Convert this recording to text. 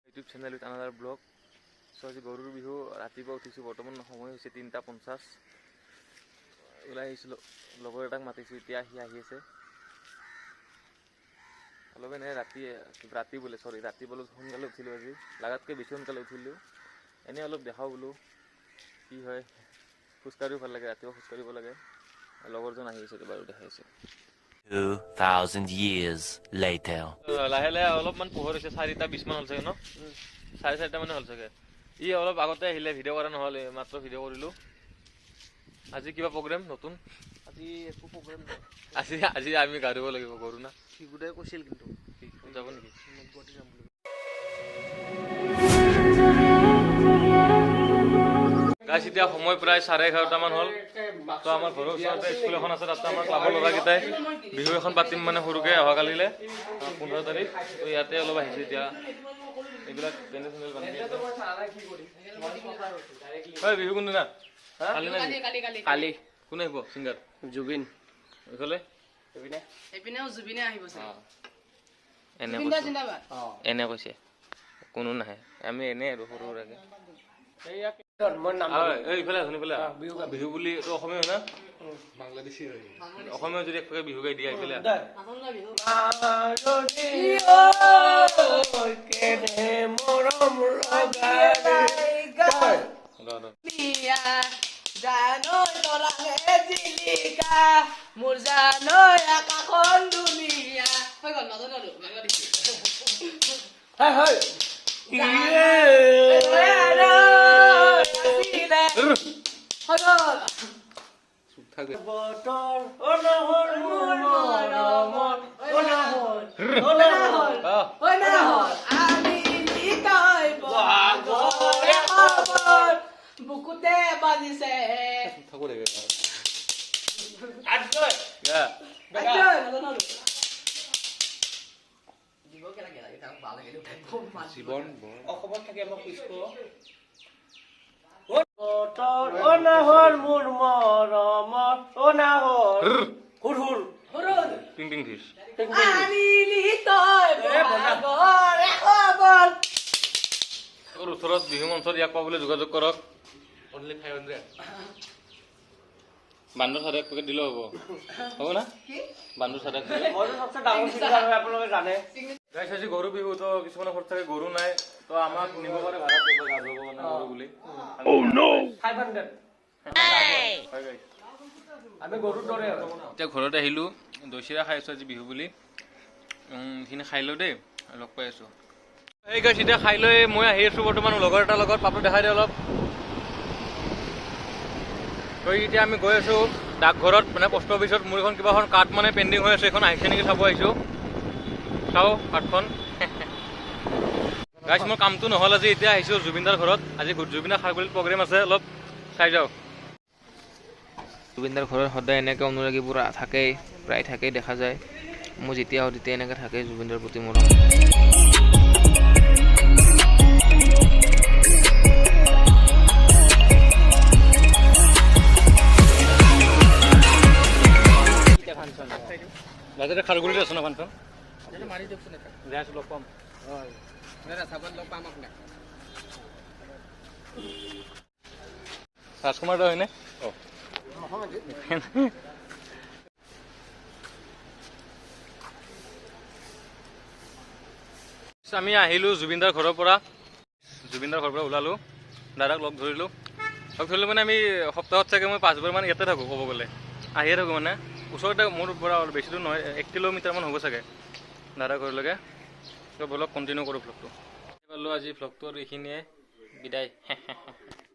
YouTube channel with another blog. চ' আজি গৰুৰ বিহু ৰাতিপুৱা উঠিছোঁ, বৰ্তমান সময় হৈছে 3:50। ওলাই আহিছিলোঁ, লগৰ এটাক মাতিছোঁ, এতিয়া সি আহি আছে। অলপ এনে ৰাতি বোলে সোনকালে উঠিলোঁ আজি, লাগাতকৈ বেছি সোনকালে উঠিলোঁ। এনেই অলপ দেখাওঁ বোলো কি হয়। খোজকাঢ়িও ভাল লাগে, ৰাতিপুৱা খোজকাঢ়িব লাগে। লগৰজন আহি আছে বাৰু, দেখাইছে। 2000 years later. লাহে লাহে অলপমান পোহৰ হৈছে, 4:20 মান হ'ল চাগে ন? 4:30 মানে হ'ল চাগে। ই অলপ আগতে আহিলে, ভিডিঅ' কৰা নহ'ল, মাত্ৰ ভিডিঅ' কৰিলোঁ। আজি কিবা প্ৰগ্ৰেম নতুন? আজি একো প্ৰগ্ৰেম নাই। আজি আমি গা ধুব লাগিব, গৰু না। শিগুদাই কৈছিল কিন্তু যাব নেকি? গুৱাহাটী যাম বুলি। গাইছ, এতিয়া সময় প্ৰায় 11:30 মান হ'ল। তো আমাৰ ঘৰৰ ওচৰতে স্কুল এখন আছে, তাতে আমাৰ ক্লাবৰ ল'ৰাকেইটাই বিহু এখন পাতিম মানে সৰুকৈ অহাকালিলৈ 15 তাৰিখ। তো ইয়াতে অলপ আহিছোঁ এতিয়া। এইবিলাক পেণ্ডেল চেণ্ডেল বান্ধি আছে। বিহু কোনদিনা? কালি। কোনে আহিব ছিংগাৰ? জুবিন। এইফালে এইপিনেও জুবিনে আহিব এনে কৈছে, কোনো নাহে। আমি এনেই আৰু সৰু সুৰাকে ইফালে বিহু বুলি অসমীয়া হয় না? বাংলাদেশী হয়। অসমীয়া যদি একফাকে বিহু গাই দিয়া এইফালে মোৰ জানৈ আকাশখন দুনিয়া হৈ গ'ল নাজানো বাংলাদেশী। বুকুতে বাজিছে অসমত থাকে আমাক অনাহৰ মোৰ মৰমৰ অনাহৰ হুৰ হুৰ টিং টিং ফিছ। ওচৰত বিহু মঞ্চত ইয়াক পাবলৈ যোগাযোগ কৰক। অনলি 500। বান্দৰ চাদা পেকেট দিলেও হ'ব না? বান্দৰ চাদা আপোনালোকে জানে। গাইছ, আজি গৰু বিহু, তো কিছুমানৰ ঘৰত থাকে গৰু নাই, তো আমাক নিব পাৰে ভাড়াত গা ধুব কাৰণে গৰু বুলি। 500 আমি গৰুৰ দৰে। এতিয়া ঘৰত আহিলোঁ, দৈ চিৰা খাই আছোঁ আজি বিহু বুলি। সেইখিনি খাই লওঁ দেই, লগ পাই আছোঁ। এই গাইছ, এতিয়া খাই লৈ মই আহি আছোঁ বৰ্তমান লগৰ এটাৰ লগত। পাপটো দেখাই দে অলপ। তো এতিয়া আমি গৈ আছোঁ ডাকঘৰত, মানে পোষ্ট অফিচত। মোৰ এখন কিবা এখন কাৰ্ড মানে পেণ্ডিং হৈ আছে, এইখন আহিছে নেকি চাব আহিছোঁ। চাওঁ কাৰ্ডখন। গাইছ, মোৰ কামটো নহ'ল আজি, এতিয়া আহিছোঁ জুবিনদাৰ ঘৰত। আজি জুবিনদাৰ খাৰগুলিত প্ৰগ্ৰেম আছে, অলপ চাই যাওঁ। জুবিনদাৰ ঘৰত সদায় এনেকৈ অনুৰাগীবোৰ থাকেই, প্ৰায় থাকেই দেখা যায়। মই যেতিয়া আহোঁ তেতিয়া এনেকৈ থাকে জুবিনদাৰ প্ৰতি মৰম। বাজাৰে খাৰগুলিত আছে না ফাংশন মাৰি দেখুন লগ পাম ৰাজকুমাৰ দা হয়নে? আমি আহিলোঁ জুবিনদাৰ ঘৰৰ পৰা ওলালোঁ, দাদাক লগ ধৰিলোঁ মানে আমি সপ্তাহত চাগে মই 5 বাৰমান ইয়াতে থাকোঁ, ক'ব গ'লে আহিয়ে থাকোঁ। মানে ওচৰতে মোৰ পৰা বেছি দূৰ নহয়, 1 কিলোমিটাৰমান হ'ব চাগে দাদাৰ ঘৰলৈকে। তো বলক কণ্টিনিউ কৰোঁ ভ্লগটো। আজি ভ্লগটো আৰু এইখিনিয়ে বিদায়।